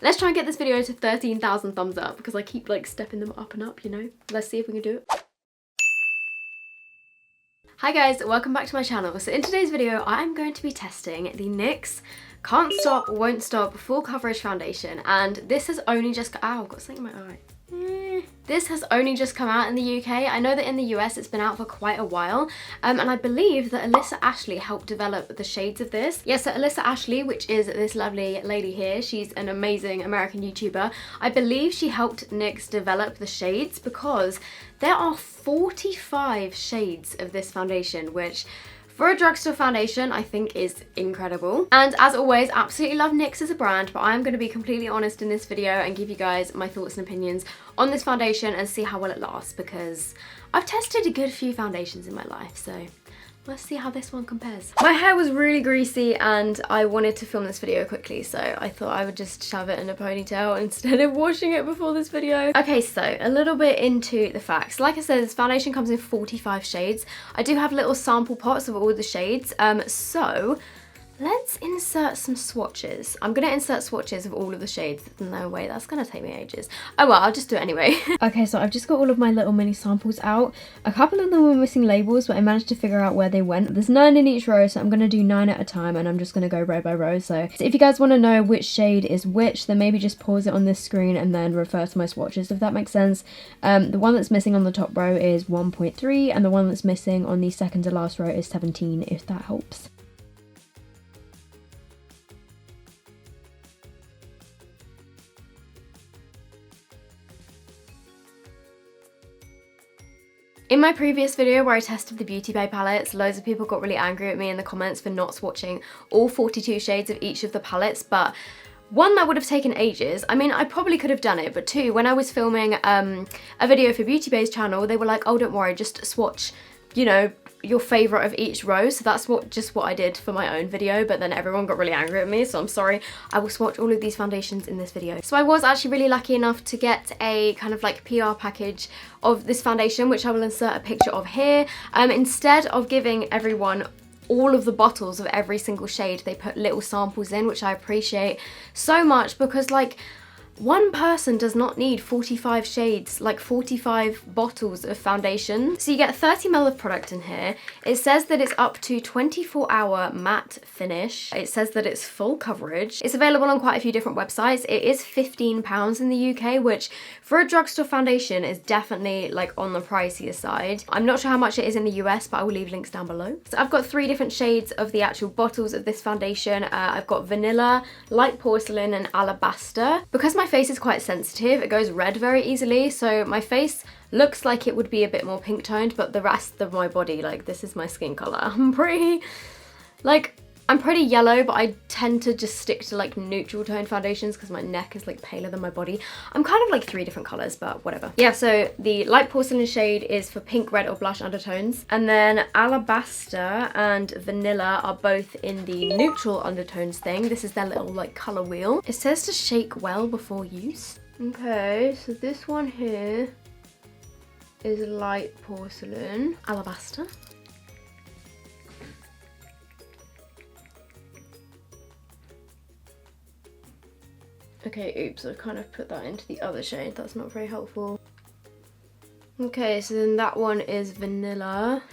Let's try and get this video to 13,000 thumbs up because I keep like stepping them up and up, you know? Let's see if we can do it. Hi guys, welcome back to my channel. So in today's video, I'm going to be testing the NYX Can't Stop, Won't Stop Full Coverage Foundation. And this has only just, ow, I've got something in my eye. This has only just come out in the UK. I know that in the US it's been out for quite a while, and I believe that Alyssa Ashley helped develop the shades of this. Yes, so Alyssa Ashley, which is this lovely lady here, she's an amazing American YouTuber. I believe she helped NYX develop the shades because there are 45 shades of this foundation, which for a drugstore foundation, I think is incredible. And as always, absolutely love NYX as a brand, but I'm going to be completely honest in this video and give you guys my thoughts and opinions on this foundation and see how well it lasts, because I've tested a good few foundations in my life, so let's see how this one compares. My hair was really greasy and I wanted to film this video quickly, so I thought I would just shove it in a ponytail instead of washing it before this video. Okay, so a little bit into the facts. Like I said, this foundation comes in 45 shades. I do have little sample pots of all the shades, so let's insert some swatches. I'm gonna insert swatches of all of the shades. No way, that's gonna take me ages. Oh well, I'll just do it anyway. Okay, so I've just got all of my little mini samples out. A couple of them were missing labels, but I managed to figure out where they went. There's 9 in each row, so I'm gonna do 9 at a time, and I'm just gonna go row by row. So if you guys wanna know which shade is which, then maybe just pause it on this screen and then refer to my swatches, if that makes sense. The one that's missing on the top row is 1.3, and the one that's missing on the second to last row is 17, if that helps. In my previous video where I tested the Beauty Bay palettes, loads of people got really angry at me in the comments for not swatching all 42 shades of each of the palettes, but one, that would have taken ages. I mean, I probably could have done it, but two, when I was filming a video for Beauty Bay's channel, they were like, oh, don't worry, just swatch, you know, your favourite of each row. So that's just what I did for my own video, but then everyone got really angry at me, so I'm sorry. I will swatch all of these foundations in this video. So I was actually really lucky enough to get a kind of like PR package of this foundation, which I will insert a picture of here. Instead of giving everyone all of the bottles of every single shade, they put little samples in, which I appreciate so much, because like, one person does not need 45 shades, like 45 bottles of foundation. So you get 30 ml of product in here. It says that it's up to 24-hour matte finish. It says that it's full coverage. It's available on quite a few different websites. It is £15 in the UK, which for a drugstore foundation is definitely like on the pricier side. I'm not sure how much it is in the US, but I will leave links down below. So I've got 3 different shades of the actual bottles of this foundation. I've got vanilla, light porcelain, and alabaster. Because my face is quite sensitive, it goes red very easily, so my face looks like it would be a bit more pink toned, but the rest of my body, like, this is my skin color. I'm pretty yellow, but I tend to just stick to like neutral tone foundations because my neck is like paler than my body. I'm kind of like 3 different colors, but whatever. Yeah, so the light porcelain shade is for pink, red, or blush undertones. And then alabaster and vanilla are both in the neutral undertones thing. This is their little like color wheel. It says to shake well before use. Okay, so this one here is light porcelain. Alabaster. Okay, oops, I've kind of put that into the other shade. That's not very helpful. Okay, so then that one is vanilla.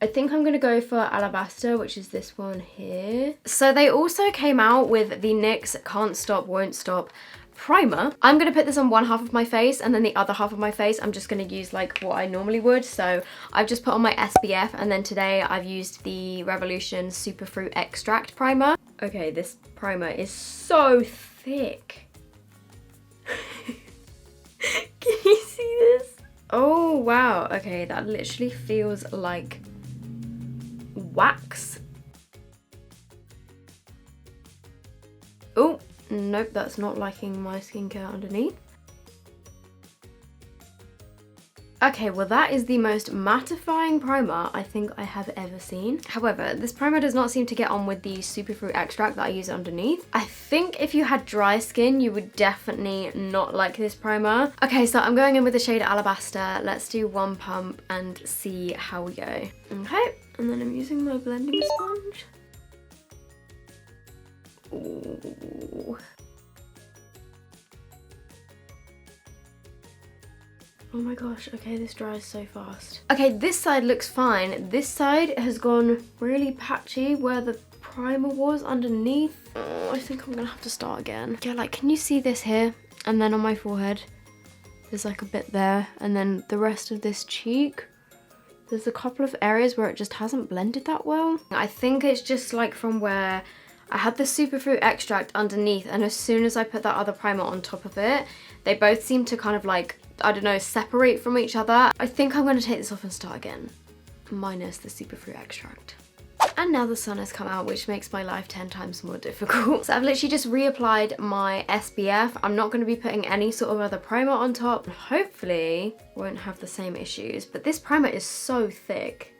I think I'm gonna go for alabaster, which is this one here. So they also came out with the NYX Can't Stop, Won't Stop primer. I'm gonna put this on one half of my face, and then the other half of my face I'm just gonna use like what I normally would. So I've just put on my SPF, and then today I've used the Revolution Superfruit Extract primer. Okay, this primer is so thick. Can you see this? Oh wow, okay, that literally feels like wax. Oh, nope, that's not liking my skincare underneath. Okay, well that is the most mattifying primer I think I have ever seen. However, this primer does not seem to get on with the superfruit extract that I use underneath. I think if you had dry skin, you would definitely not like this primer. Okay, so I'm going in with the shade Alabaster. Let's do one pump and see how we go. Okay, and then I'm using my blending sponge. Ooh. Oh my gosh, okay, this dries so fast. Okay, this side looks fine. This side has gone really patchy where the primer was underneath. Oh, I think I'm gonna have to start again. Yeah, like, can you see this here? And then on my forehead, there's like a bit there. And then the rest of this cheek, there's a couple of areas where it just hasn't blended that well. I think it's just like from where I had the superfruit extract underneath, and as soon as I put that other primer on top of it, they both seem to kind of like, I don't know, separate from each other. I think I'm gonna take this off and start again, minus the superfruit extract. And now the sun has come out, which makes my life 10 times more difficult. So I've literally just reapplied my SPF. I'm not going to be putting any sort of other primer on top. Hopefully won't have the same issues, but this primer is so thick.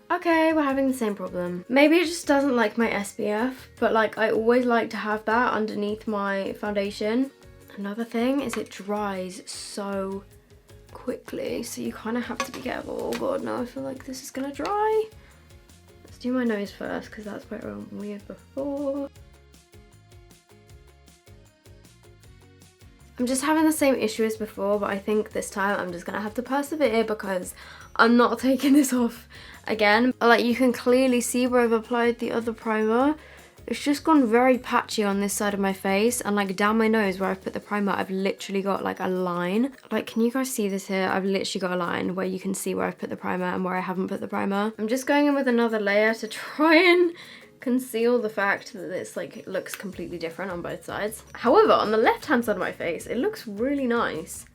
Okay, we're having the same problem. Maybe it just doesn't like my SPF, but like I always like to have that underneath my foundation. Another thing is it dries so quickly, so you kind of have to be careful. Oh god, no, I feel like this is gonna dry. Let's do my nose first, because that's where it went weird before. I'm just having the same issue as before, but I think this time I'm just gonna have to persevere because I'm not taking this off again. Like, you can clearly see where I've applied the other primer. It's just gone very patchy on this side of my face, and like down my nose where I've put the primer, I've literally got like a line. Like, can you guys see this here? I've literally got a line where you can see where I've put the primer and where I haven't put the primer. I'm just going in with another layer to try and conceal the fact that this like looks completely different on both sides. However, on the left hand side of my face, it looks really nice,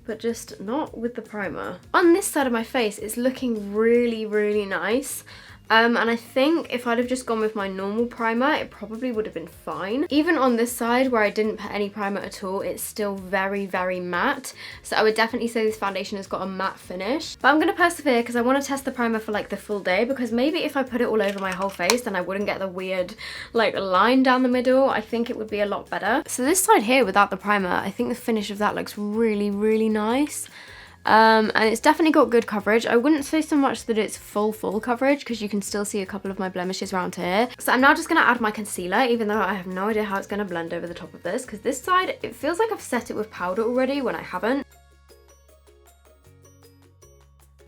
but just not with the primer. On this side of my face, it's looking really, really nice. And I think if I'd have just gone with my normal primer, it probably would have been fine. Even on this side where I didn't put any primer at all, it's still very, very matte. So I would definitely say this foundation has got a matte finish. But I'm going to persevere because I want to test the primer for like the full day, because maybe if I put it all over my whole face, then I wouldn't get the weird like line down the middle. I think it would be a lot better. So this side here without the primer, I think the finish of that looks really, really nice. And it's definitely got good coverage. I wouldn't say so much that it's full coverage, because you can still see a couple of my blemishes around here. So I'm now just going to add my concealer, even though I have no idea how it's going to blend over the top of this, because this side, it feels like I've set it with powder already when I haven't.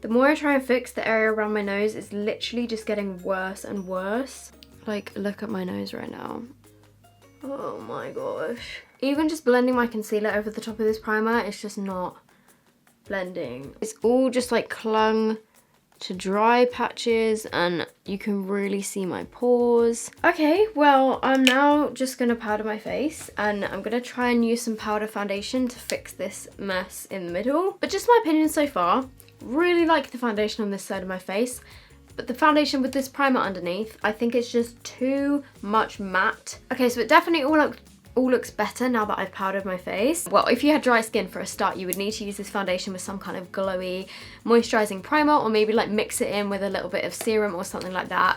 The more I try and fix the area around my nose, it's literally just getting worse and worse. Like, look at my nose right now. Oh my gosh. Even just blending my concealer over the top of this primer, it's just not blending. It's all just like clung to dry patches, and you can really see my pores. Okay, well, I'm now just gonna powder my face, and I'm gonna try and use some powder foundation to fix this mess in the middle. But just my opinion so far, really like the foundation on this side of my face, but the foundation with this primer underneath, I think it's just too much matte. Okay, so it definitely all looks better now that I've powdered my face. Well, if you had dry skin for a start, you would need to use this foundation with some kind of glowy moisturizing primer, or maybe like mix it in with a little bit of serum or something like that.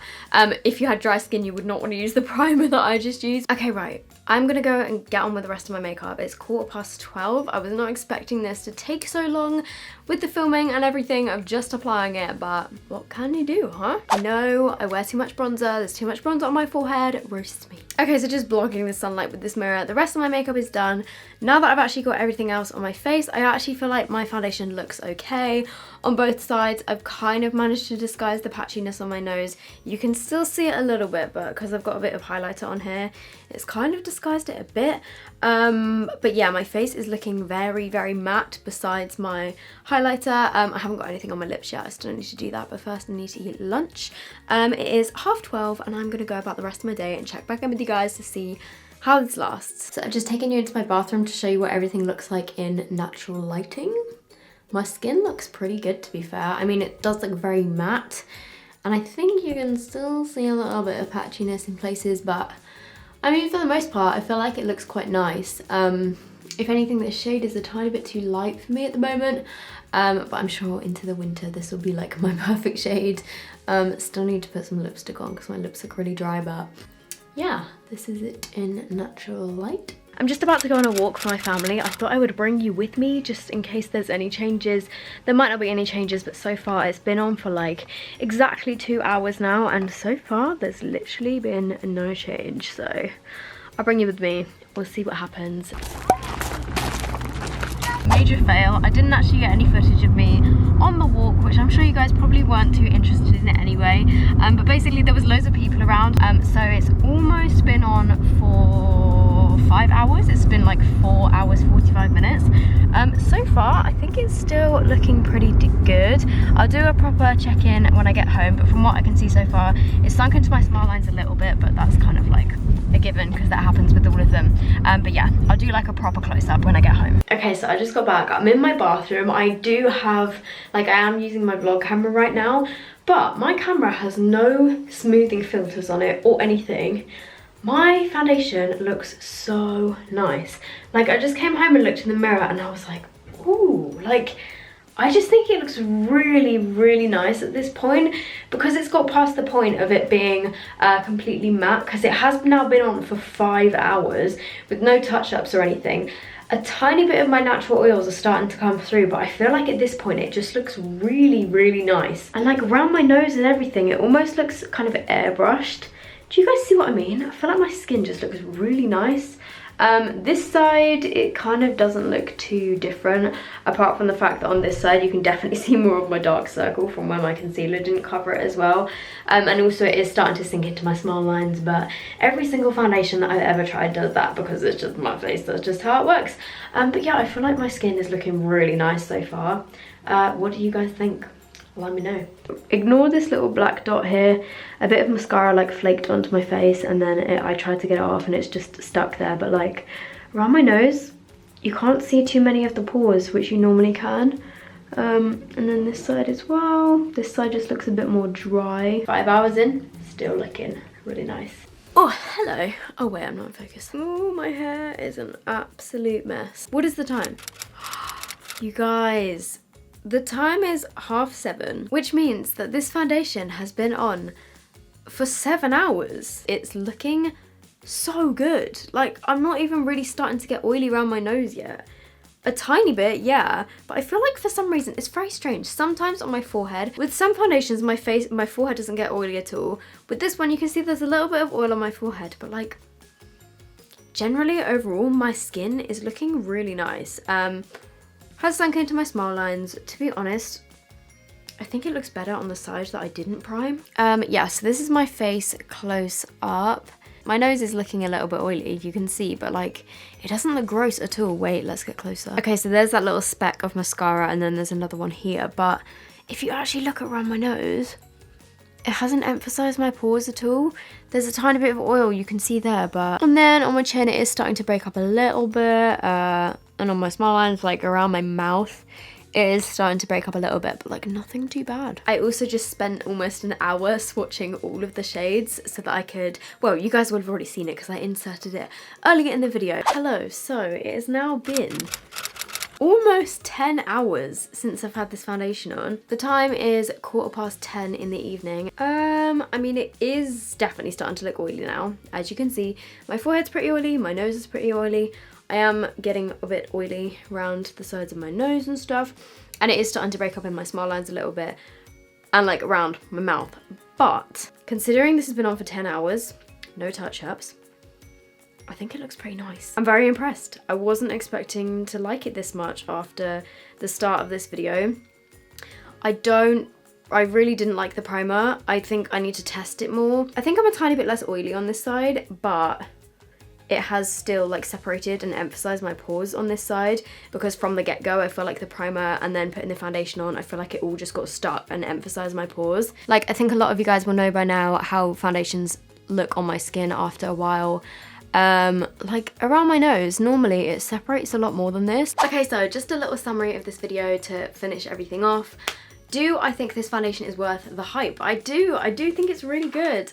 If you had dry skin, you would not want to use the primer that I just used. Okay, right, I'm gonna go and get on with the rest of my makeup. It's 12:15. I was not expecting this to take so long with the filming and everything of just applying it, but what can you do, huh? No, I wear too much bronzer. There's too much bronzer on my forehead. Roast me. Okay, so just blocking the sunlight with this mirror. The rest of my makeup is done. Now that I've actually got everything else on my face, I actually feel like my foundation looks okay on both sides. I've kind of managed to disguise the patchiness on my nose. You can still see it a little bit, but because I've got a bit of highlighter on here, it's kind of disguised it a bit. But yeah, my face is looking very, very matte besides my highlighter. I haven't got anything on my lips yet. I still need to do that, but first I need to eat lunch. It is 12:30, and I'm gonna go about the rest of my day and check back in with you guys to see how this lasts. So I've just taken you into my bathroom to show you what everything looks like in natural lighting. My skin looks pretty good, to be fair. I mean, it does look very matte, and I think you can still see a little bit of patchiness in places, but I mean, for the most part, I feel like it looks quite nice. If anything, this shade is a tiny bit too light for me at the moment, but I'm sure into the winter this will be like my perfect shade. Still need to put some lipstick on because my lips look really dry, but yeah, this is it in natural light. I'm just about to go on a walk for my family. I thought I would bring you with me just in case there's any changes. There might not be any changes, but so far it's been on for like exactly 2 hours now, and so far there's literally been no change. So I'll bring you with me. We'll see what happens. Major fail. I didn't actually get any footage of me on the walk, which I'm sure you guys probably weren't too interested in it anyway. But basically there was loads of people around. So it's almost been on for 5 hours. It's been like 4 hours, 45 minutes. So far, I think it's still looking pretty good. I'll do a proper check-in when I get home, but from what I can see so far, it's sunk into my smile lines a little bit, but that's kind of like a given because that happens with all of them. But yeah, I'll do like a proper close-up when I get home. Okay, so I just got back. I'm in my bathroom. I do have, like, I am using my vlog camera right now, but my camera has no smoothing filters on it or anything. My foundation looks so nice. Like, I just came home and looked in the mirror and I was like, ooh, like, I just think it looks really, really nice at this point because it's got past the point of it being completely matte, because it has now been on for 5 hours with no touch-ups or anything. A tiny bit of my natural oils are starting to come through, but I feel like at this point it just looks really, really nice. And like around my nose and everything, it almost looks kind of airbrushed. Do you guys see what I mean? I feel like my skin just looks really nice. This side, it kind of doesn't look too different, apart from the fact that on this side you can definitely see more of my dark circle from where my concealer didn't cover it as well. And also it is starting to sink into my smile lines, but every single foundation that I've ever tried does that because it's just my face, that's just how it works. But yeah, I feel like my skin is looking really nice so far. What do you guys think? Let me know. Ignore this little black dot here. A bit of mascara like flaked onto my face, and then I tried to get it off and it's just stuck there. But like around my nose, you can't see too many of the pores, which you normally can. And then this side as well. This side just looks a bit more dry. 5 hours in, still looking really nice. Oh, hello. Oh wait, I'm not in focus. Oh, my hair is an absolute mess. What is the time? You guys, the time is 7:30, which means that this foundation has been on for 7 hours. It's looking so good. Like, I'm not even really starting to get oily around my nose yet. A tiny bit, yeah, but I feel like for some reason, it's very strange. Sometimes on my forehead, with some foundations, my forehead doesn't get oily at all. With this one, you can see there's a little bit of oil on my forehead, but like, generally, overall, my skin is looking really nice. Has sunk into my smile lines. To be honest, I think it looks better on the side that I didn't prime. Yeah, so this is my face close up. My nose is looking a little bit oily, you can see, but like, it doesn't look gross at all. Wait, let's get closer. Okay, so there's that little speck of mascara and then there's another one here, but if you actually look around my nose, it hasn't emphasized my pores at all. There's a tiny bit of oil you can see there, but... And then on my chin, it is starting to break up a little bit, and on my smile lines, like around my mouth, it is starting to break up a little bit, but like nothing too bad. I also just spent almost an hour swatching all of the shades so that I could, well, you guys would have already seen it because I inserted it earlier in the video. Hello, so it has now been almost 10 hours since I've had this foundation on. The time is 10:15 in the evening. I mean, it is definitely starting to look oily now. As you can see, my forehead's pretty oily, my nose is pretty oily. I am getting a bit oily around the sides of my nose and stuff, and it is starting to break up in my smile lines a little bit and like around my mouth. But considering this has been on for 10 hours, no touch-ups, I think it looks pretty nice. I'm very impressed. I wasn't expecting to like it this much after the start of this video. I really didn't like the primer. I think I need to test it more. I think I'm a tiny bit less oily on this side, but it has still like separated and emphasized my pores on this side, because from the get-go I feel like the primer and then putting the foundation on, I feel like it all just got stuck and emphasized my pores. Like, I think a lot of you guys will know by now how foundations look on my skin after a while. Like around my nose, normally it separates a lot more than this. Okay, so just a little summary of this video to finish everything off. Do I think this foundation is worth the hype? I do think it's really good.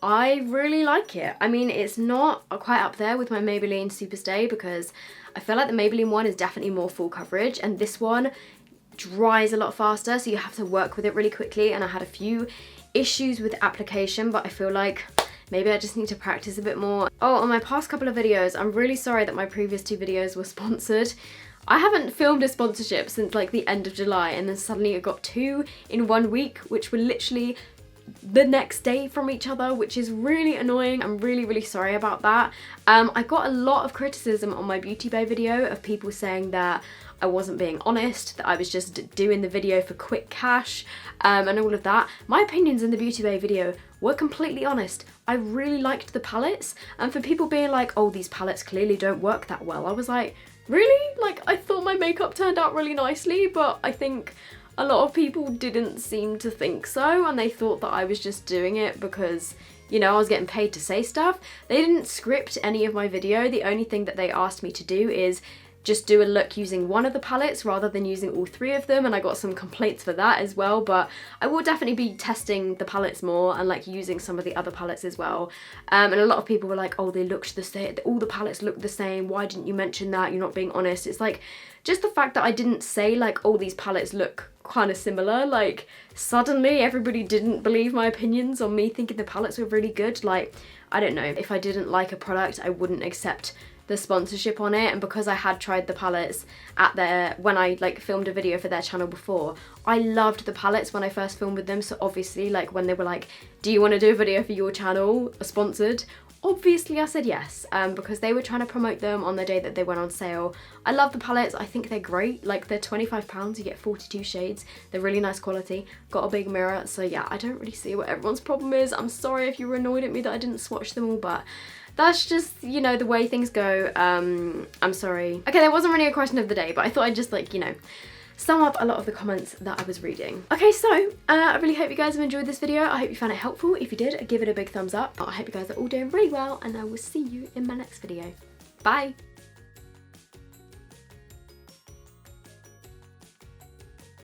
I really like it. I mean, it's not quite up there with my Maybelline Superstay because I feel like the Maybelline one is definitely more full coverage, and this one dries a lot faster, so you have to work with it really quickly, and I had a few issues with application, but I feel like maybe I just need to practice a bit more. Oh, on my past couple of videos, I'm really sorry that my previous 2 videos were sponsored. I haven't filmed a sponsorship since like the end of July, and then suddenly I got 2 in 1 week, which were literally the next day from each other, which is really annoying. I'm really sorry about that. I got a lot of criticism on my Beauty Bay video of people saying that I wasn't being honest, that I was just doing the video for quick cash, and all of that. My opinions in the Beauty Bay video were completely honest. I really liked the palettes, and for people being like, oh, these palettes clearly don't work that well, I was like, really? Like, I thought my makeup turned out really nicely, but I think a lot of people didn't seem to think so, and they thought that I was just doing it because, you know, I was getting paid to say stuff. They didn't script any of my video. The only thing that they asked me to do is just do a look using one of the palettes rather than using all three of them, and I got some complaints for that as well, but I will definitely be testing the palettes more and like using some of the other palettes as well. And a lot of people were like, oh, they looked the same, all the palettes look the same, why didn't you mention that, you're not being honest. It's like, just the fact that I didn't say like, oh, these palettes look kind of similar, like suddenly everybody didn't believe my opinions on me thinking the palettes were really good. Like, I don't know, if I didn't like a product, I wouldn't accept the sponsorship on it. And because I had tried the palettes when I like filmed a video for their channel before, I loved the palettes when I first filmed with them. So obviously, like when they were like, do you want to do a video for your channel, sponsored? Obviously I said yes, because they were trying to promote them on the day that they went on sale. I love the palettes, I think they're great. Like, they're £25, you get 42 shades, they're really nice quality, got a big mirror, so yeah, I don't really see what everyone's problem is. I'm sorry if you were annoyed at me that I didn't swatch them all, but that's just, you know, the way things go. I'm sorry. Okay, that wasn't really a question of the day, but I thought I'd just like, you know, sum up a lot of the comments that I was reading. Okay, so I really hope you guys have enjoyed this video. I hope you found it helpful. If you did, give it a big thumbs up. I hope you guys are all doing really well, and I will see you in my next video. Bye.